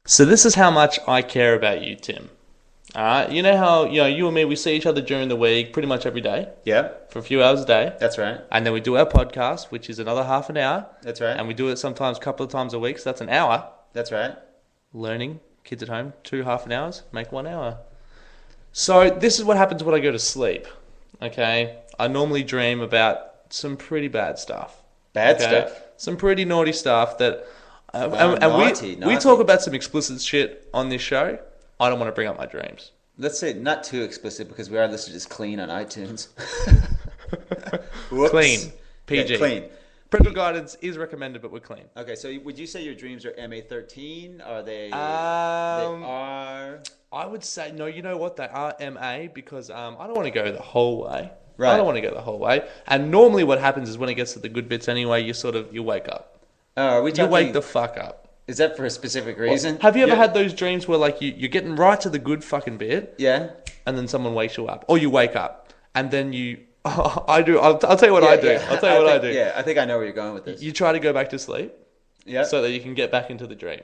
So this is how much I care about you, Tim. You know how you and me, we see each other during the week pretty much every day. Yeah. For a few hours a day. That's right. And then we do our podcast, which is another half an hour. That's right. And we do it sometimes a couple of times a week, so that's an hour. That's right. Learning, kids at home, 2 half an hours, make 1 hour. So this is what happens when I go to sleep. Okay? I normally dream about some pretty bad stuff. Bad stuff? Some pretty naughty stuff that... naughty. We talk about some explicit shit on this show. I don't want to bring up my dreams. Let's say not too explicit because we are listed as clean on iTunes. Clean. PG. Yeah, clean. Parental guidance is recommended, but we're clean. Okay, so would you say your dreams are MA13? Are they... they are... I would say, no, you know what? They are MA because I don't want to go the whole way. Right. I don't want to go the whole way. And normally what happens is when it gets to the good bits anyway, you wake up. Are we talking... You wake the fuck up. Is that for a specific reason? Have you ever had those dreams where like you're getting right to the good fucking bit? Yeah. And then someone wakes you up. Or you wake up. And then you... I do. I'll tell you what I do. Yeah. I'll tell you what I do. Yeah, I think I know where you're going with this. You try to go back to sleep. Yeah. So that you can get back into the dream.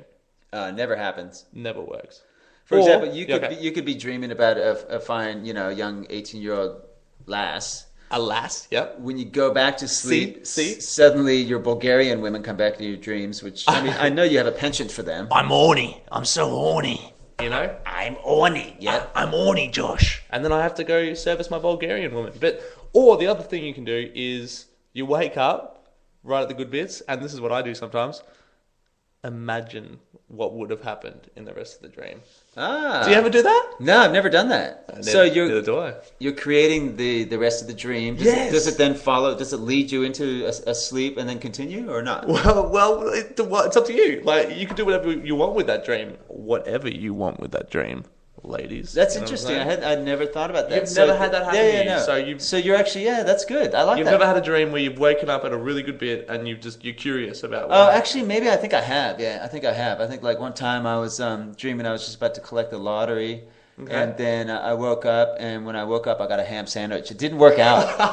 Never happens. Never works. For example, you could be dreaming about a fine, young 18-year-old lass. A lass, yep. When you go back to sleep, See? suddenly your Bulgarian women come back to your dreams, which, I mean, I know you have a penchant for them. I'm horny. I'm so horny. You know? I'm horny. Yeah. I'm horny, Josh. And then I have to go service my Bulgarian woman. Or the other thing you can do is you wake up right at the good bits, and this is what I do sometimes. Imagine what would have happened in the rest of the dream. Ah. Do you ever do that? No, I've never done that. Neither do I. You're creating the rest of the dream. Does it then follow? Does it lead you into a sleep and then continue or not? Well, it's up to you. Like you can do whatever you want with that dream. Whatever you want with that dream, ladies. That's interesting. I'd never thought about that. You've never had that happen to you. No. So you're actually that's good. I like that. You've never had a dream where you've woken up at a really good bit and you're curious about. Actually, maybe I think I have. Yeah, I think I have. I think like one time I was dreaming I was just about to collect the lottery. Okay. And then I woke up, and when I woke up, I got a ham sandwich. It didn't work out.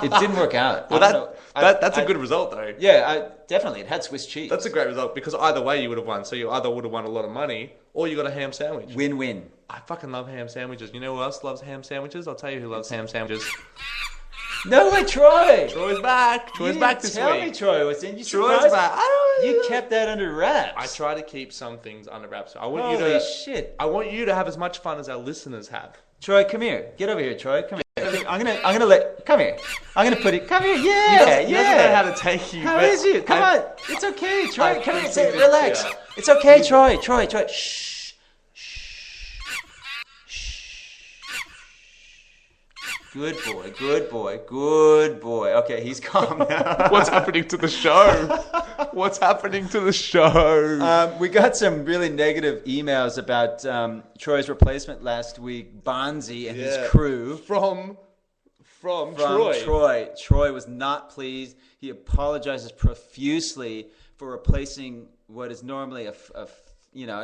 Well, that's a good result, though. Yeah, definitely. It had Swiss cheese. That's a great result, because either way you would have won. So you either would have won a lot of money, or you got a ham sandwich. Win-win. I fucking love ham sandwiches. You know who else loves ham sandwiches? I'll tell you who loves ham sandwiches. No way, Troy! Troy's back. Troy's back this week. Tell me Troy was in. Troy's back. You kept that under wraps. I try to keep some things under wraps. Holy shit. I want you to have as much fun as our listeners have. Troy, come here. Get over here, Troy. Come here. I'm gonna come here. I'm gonna put it. Come here. Yeah, he doesn't know how to take you. How is you? Come on. It's okay, Troy. Come here. Relax. It's okay, Troy. Troy. Shh. Good boy. Okay, he's calm now. What's happening to the show? We got some really negative emails about Troy's replacement last week, Bonzi and his crew. From Troy. Troy was not pleased. He apologizes profusely for replacing what is normally a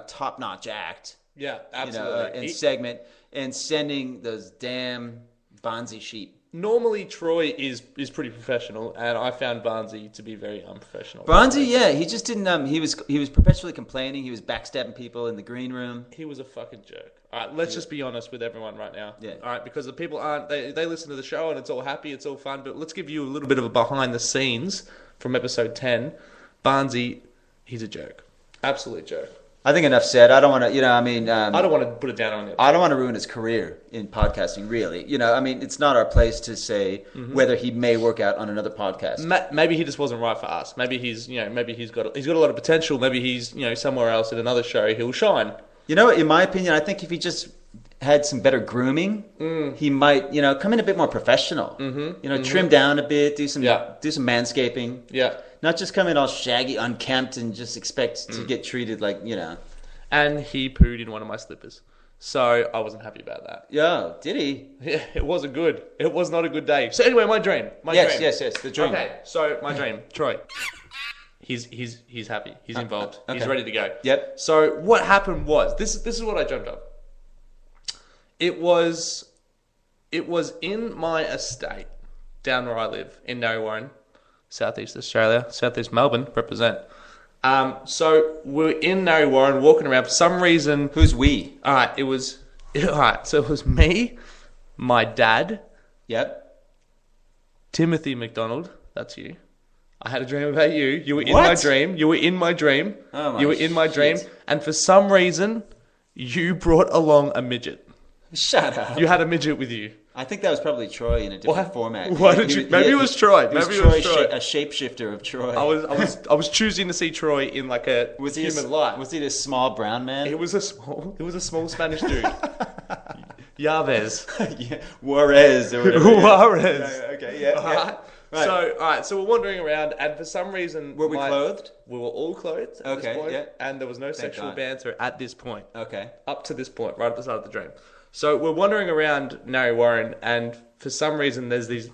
top-notch act. Yeah, absolutely. And segment, and sending those damn Bonzi sheep. Normally, Troy is pretty professional, and I found Bonzi to be very unprofessional. Bonzi, he just didn't. He was perpetually complaining. He was backstabbing people in the green room. He was a fucking jerk. All right, let's just be honest with everyone right now. Yeah. All right, because the people aren't. They listen to the show and it's all happy, it's all fun. But let's give you a little bit of a behind the scenes from episode 10. Bonzi, he's a jerk, absolute jerk. I think enough said. I don't want to, I don't want to put it down on him. I don't want to ruin his career in podcasting, really. It's not our place to say whether he may work out on another podcast. Maybe he just wasn't right for us. Maybe he's got a lot of potential. Maybe he's, somewhere else in another show he'll shine. In my opinion, I think if he just had some better grooming, he might, come in a bit more professional. Trim down a bit, do some manscaping. Yeah. Not just come in all shaggy, unkempt, and just expect to get treated like, And he pooed in one of my slippers. So I wasn't happy about that. Yeah, did he? Yeah, it wasn't good. It was not a good day. So anyway, my dream. Yes, the dream. Okay, so my dream. Troy. He's happy. He's involved. Okay. He's ready to go. Yep. So what happened was, this is what I dreamt of. It was in my estate down where I live in Narre Warren, Southeast Australia, Southeast Melbourne, represent. So we're in Narre Warren walking around. For some reason, Who's we? all right, all right. So it was me, my dad, Yep. Timothy McDonald. That's you. I had a dream about you. You were in What? my dream. You were in my dream. Oh my You were in my shit. dream, and for some reason, you brought along a midget. Shut up. You had a midget with you. I think that was probably Troy in a different format. Why did you? Maybe it was Troy. It was Maybe it Troy, was Troy. a shapeshifter of Troy. I was choosing to see Troy in like a was he human light. Was he this small brown man? It was a small Spanish dude. Yaves. Yeah, Juarez or whatever. Juarez. Yeah, okay, yeah. Alright. Right. So we're wandering around, and for some reason, Were we clothed? We were all clothed at Okay, this point, yeah. and there was no sexual God. banter at this point. Okay. Up to this point, right at the start of the dream. So we're wandering around Narre Warren, and for some reason, there's these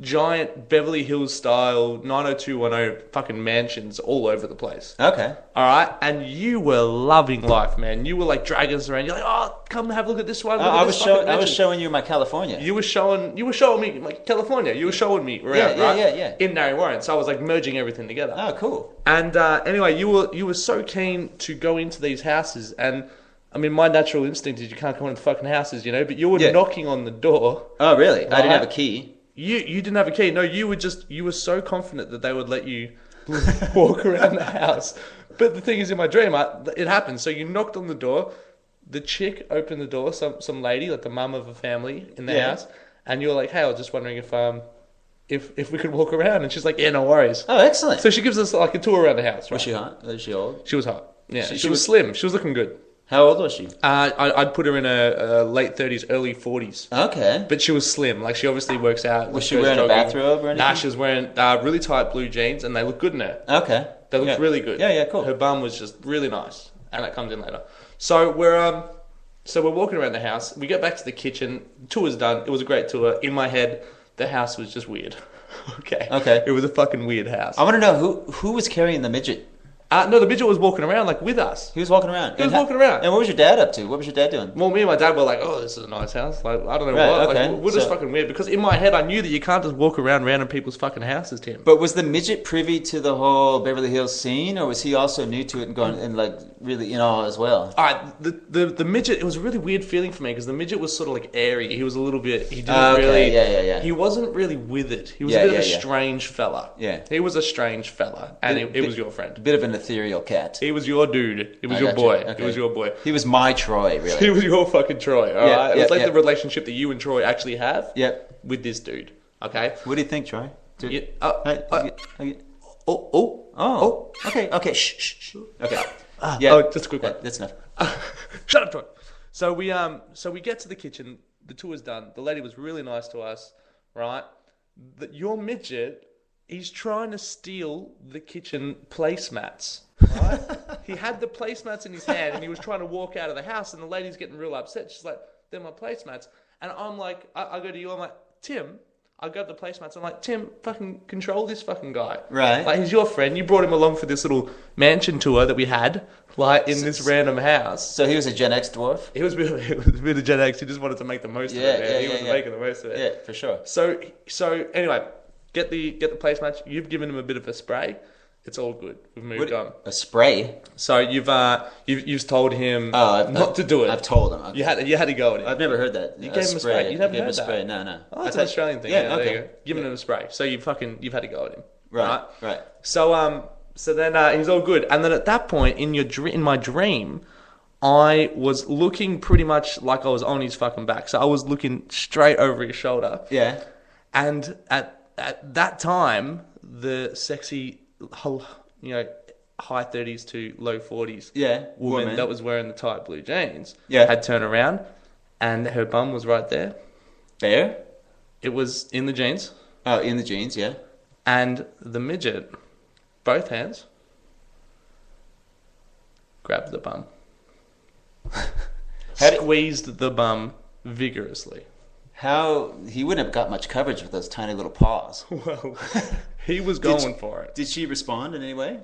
giant Beverly Hills style 90210 fucking mansions all over the place. Okay. All right, and you were loving life, man. You were like dragging us around. You're like, oh, come have a look at this one. Look at I this was fucking showing. I was mansion." showing you my California. You were showing me like California. You were showing me around, Yeah, right? yeah. In Narre Warren. So I was like merging everything together. Oh, cool. And anyway, you were so keen to go into these houses, and I mean, my natural instinct is you can't come into fucking houses, you know. But you were Yeah. knocking on the door. Oh, really? I Right. didn't have a key. You didn't have a key. No, you were so confident that they would let you walk around the house. But the thing is, in my dream, it happened. So you knocked on the door. The chick opened the door. Some lady, like the mum of a family in the Yeah. house, and you were like, "Hey, I was just wondering if we could walk around." And she's like, "Yeah, no worries." Oh, excellent. So she gives us like a tour around the house. Right? Was she hot? Was she old? She was hot. Yeah, She she was was- slim. She was looking good. How old was she? I'd put her in a late 30s, early 40s. Okay. But she was slim. Like, she obviously works out. Was she goes wearing a jogging. bathrobe or anything? Nah, she was wearing really tight blue jeans, and they look good in her. Okay. They looked Yeah. really good. Yeah, cool. Her bum was just really nice, and that comes in later. So we're walking around the house. We get back to the kitchen. Tour's done. It was a great tour. In my head, the house was just weird. Okay. Okay. It was a fucking weird house. I want to know who was carrying the midget. No, the midget was walking around like with us. He was walking around. He was walking around. And what was your dad up to? What was your dad doing? Well, me and my dad were like, "Oh, this is a nice house." Like, I don't know Right, what. okay. Like, we're just So- fucking weird because in my head, I knew that you can't just walk around random people's fucking houses, Tim. But was the midget privy to the whole Beverly Hills scene, or was he also new to it and going and like really in awe as well? All right, the midget. It was a really weird feeling for me because the midget was sort of like airy. He was a little bit. He didn't Okay, really. yeah. He wasn't really with it. He was Yeah, a bit of a yeah. strange fella. Yeah. He was a strange fella, and it was your A friend. bit of an ethereal cat. He was your dude. It was I your got you. boy. Okay. It was your boy. He was my Troy, really. He was your fucking Troy. All Yeah, right. It yeah, was like yeah. the relationship that you and Troy actually have. Yep. With this dude. Okay. What do you think, Troy? Yeah, Okay. oh. Okay. Shh. Okay. Just a quick one. That's enough. Shut up, Troy. So we get to the kitchen. The tour's done. The lady was really nice to us, right? Your midget, he's trying to steal the kitchen placemats, right? He had the placemats in his hand, and he was trying to walk out of the house, and the lady's getting real upset. She's like, "They're my placemats." And I'm like, I go to you, I'm like, "Tim," I grab the placemats. I'm like, "Tim, fucking control this fucking guy." Right. Like, he's your friend. You brought him along for this little mansion tour that we had, like, in this random house. So he was a Gen X dwarf? He was a bit of Gen X. He just wanted to make the most of it, man. He was making the most of it. Yeah, for sure. So anyway, get the placemats. You've given him a bit of a spray. It's all good. We've moved on. A spray? So you've told him not to do it. I've told him. Okay. You had to go at him. I've never heard that. You gave him a spray. You haven't gave him heard a spray. that? No. Oh, it's an Australian thing. Yeah, there okay. you go. Giving him a spray. So you've had to go at him. Right. So then he's all good. And then at that point in my dream, I was looking pretty much like I was on his fucking back. So I was looking straight over his shoulder. Yeah. And at that time, the sexy, high 30s to low 40s woman that was wearing the tight blue jeans had turned around, and her bum was right there. Bare? It was in the jeans. Oh, in the jeans, yeah. And the midget, both hands, grabbed the bum. Squeezed the bum vigorously. How he wouldn't have got much coverage with those tiny little paws. Well, he was going for it. Did she respond in any way?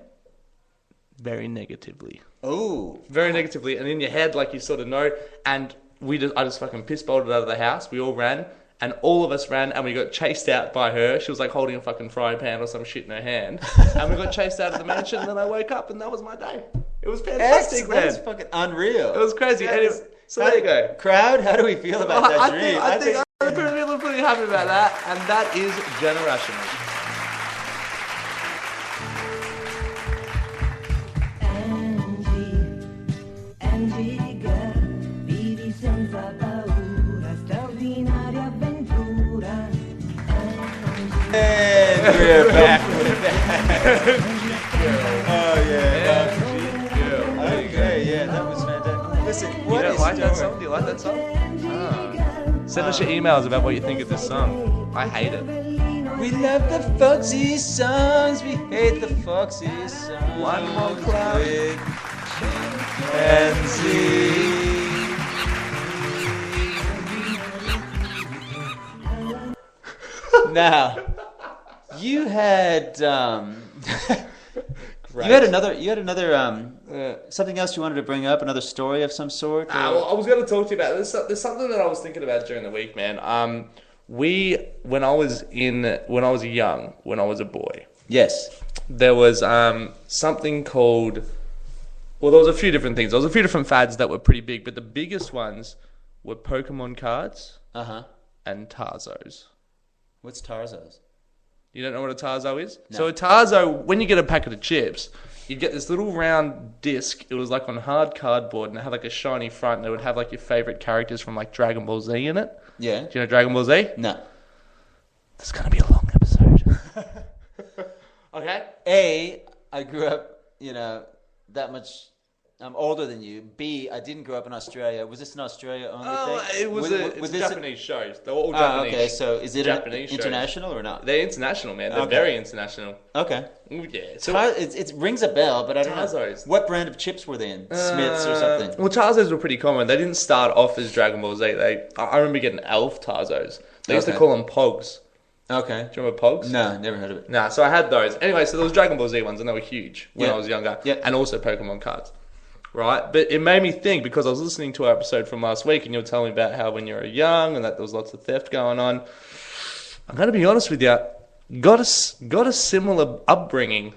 Very negatively. Oh, Very negatively. And in your head, like, you sort of know. And I just fucking piss bolted out of the house. We all ran. and all of us ran, and we got chased out by her. She was like holding a fucking frying pan or some shit in her hand, and we got chased out of the mansion. And then I woke up, and that was my day. It was fantastic, man. That's fucking unreal. It was crazy. Anyway, so there you go. Crowd, how do we feel about that dream? I think I'm pretty happy about that, and that is generational. And we're back. Oh yeah. Okay, yeah, that was fantastic. Listen, You don't like that song? Do you like that song? Send us your emails about what you think of this song. I hate it. We love the Foxy songs. We hate the Foxy songs. One more clap. Now, you had you had another something else you wanted to bring up, another story of some sort. Well, I was going to talk to you about this. There's something that I was thinking about during the week, man. When I was young, when I was a boy, Yes. there was something called. Well, there was a few different things. There was a few different fads that were pretty big, but the biggest ones were Pokemon cards and Tarzos. What's Tarzos? You don't know what a Tarzo is? No. So a Tarzo, when you get a packet of chips, you'd get this little round disc. It was like on hard cardboard, and it had like a shiny front, and it would have like your favorite characters from like Dragon Ball Z in it. Yeah. Do you know Dragon Ball Z? No. This is going to be a long episode. Okay? I grew up, that much. I'm older than you. B, I didn't grow up in Australia. Was this an Australia only thing? It was Was a this Japanese show. They were all Japanese. Okay, so is it Japanese shows. international or not? They're international, man. They're Okay. very international. Okay. Ooh, yeah. So, It rings a bell, but I don't know. Tarzos. What brand of chips were they in? Smiths or something? Well, Tarzos were pretty common. They didn't start off as Dragon Ball Z. I remember getting Elf Tarzos. They used to Okay. call them Pogs. Okay. Do you remember Pogs? No, never heard of it. Nah, so I had those. Anyway, so there was Dragon Ball Z ones, and they were huge when Yeah. I was younger. Yeah. And also Pokemon cards. Right? But it made me think, because I was listening to our episode from last week, and you were telling me about how when you were young, and that there was lots of theft going on. I'm going to be honest with you. Got a similar upbringing.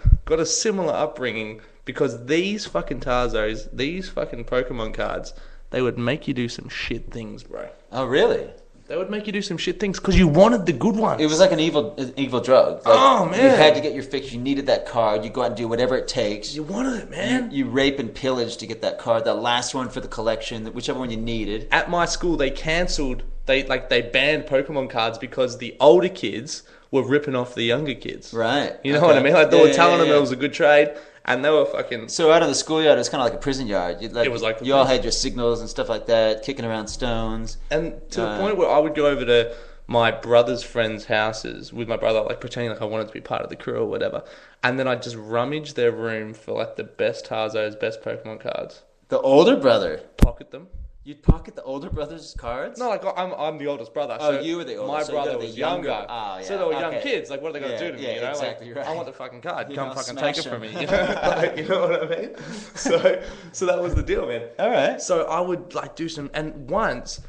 Because these fucking Tarzos, these fucking Pokemon cards, they would make you do some shit things, bro. Oh, really? They would make you do some shit things because you wanted the good ones. It was like an evil drug. Like, Oh, man. You had to get your fix. You needed that card. You go out and do whatever it takes. You wanted it, man. You rape and pillage to get that card, the last one for the collection, whichever one you needed. At my school, they banned Pokemon cards because the older kids were ripping off the younger kids. Right. You know what I mean? Like they Yeah, were yeah, telling them yeah. it was a good trade, and they were fucking. So out of the schoolyard, it was kind of like a prison yard. It was like a you all prison. had your signals and stuff like that, kicking around stones. And to the point where I would go over to my brother's friends' houses with my brother, like pretending like I wanted to be part of the crew or whatever, and then I'd just rummage their room for like the best Tarzos, best Pokemon cards, The older brother. pocket them. You'd pocket the older brother's cards? No, like I'm the oldest brother. Oh, So you were the oldest. My So you brother got the was younger- younger. Oh, yeah, So they were young okay. kids. Like, what are they going to do to me? Yeah, You know, exactly, like, right. I want the fucking card. You Come know, fucking smash take it from me. them. You know? Like, you know what I mean? So that was the deal, man. All right. So I would like do some, and once,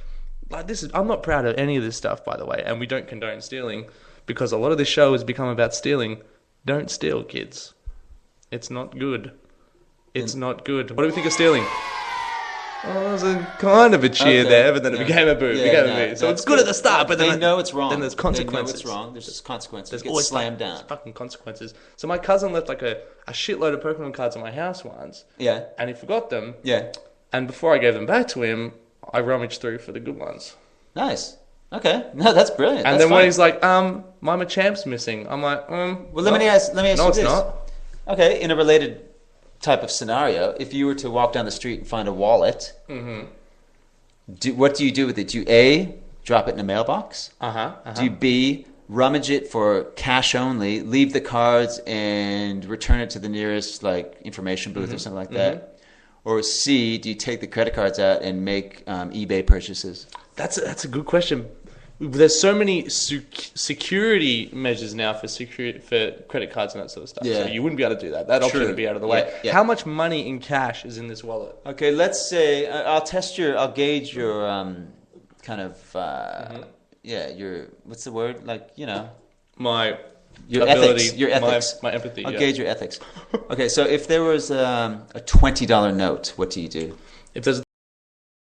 like I'm not proud of any of this stuff, by the way, and we don't condone stealing because a lot of this show has become about stealing. Don't steal, kids. It's not good. It's not good. What do we think of stealing? Oh, there was a kind of a cheer Okay. there, but then it Yeah. became a boo. Yeah, became a no, boo. So that's it's good at the start, but then they know it's wrong. Then there's consequences. They know it's wrong. There's consequences. There's It gets always slammed down. fucking consequences. So my cousin left like a shitload of Pokemon cards in my house once, Yeah. and he forgot them. Yeah. And before I gave them back to him, I rummaged through for the good ones. Nice. Okay. No, that's brilliant. And That's then when fun. he's like, my Machamp's missing, I'm like, Well, let me ask no, you it's this. not. Okay, in a related type of scenario, if you were to walk down the street and find a wallet, what do you do with it? Do you A, drop it in a mailbox? Do you B, rummage it for cash only, leave the cards and return it to the nearest like information booth or something like that? Or C, do you take the credit cards out and make eBay purchases? That's a good question. There's so many security measures now for credit cards and that sort of stuff. Yeah. So you wouldn't be able to do that. That option True. would be out of the way. Yeah. How much money in cash is in this wallet? Okay, let's say I'll gauge your kind of your what's the word? Like, My your ability, ethics. Your ethics. My empathy. I'll Yeah. gauge your ethics. Okay, so if there was a $20 note, what do you do? If there's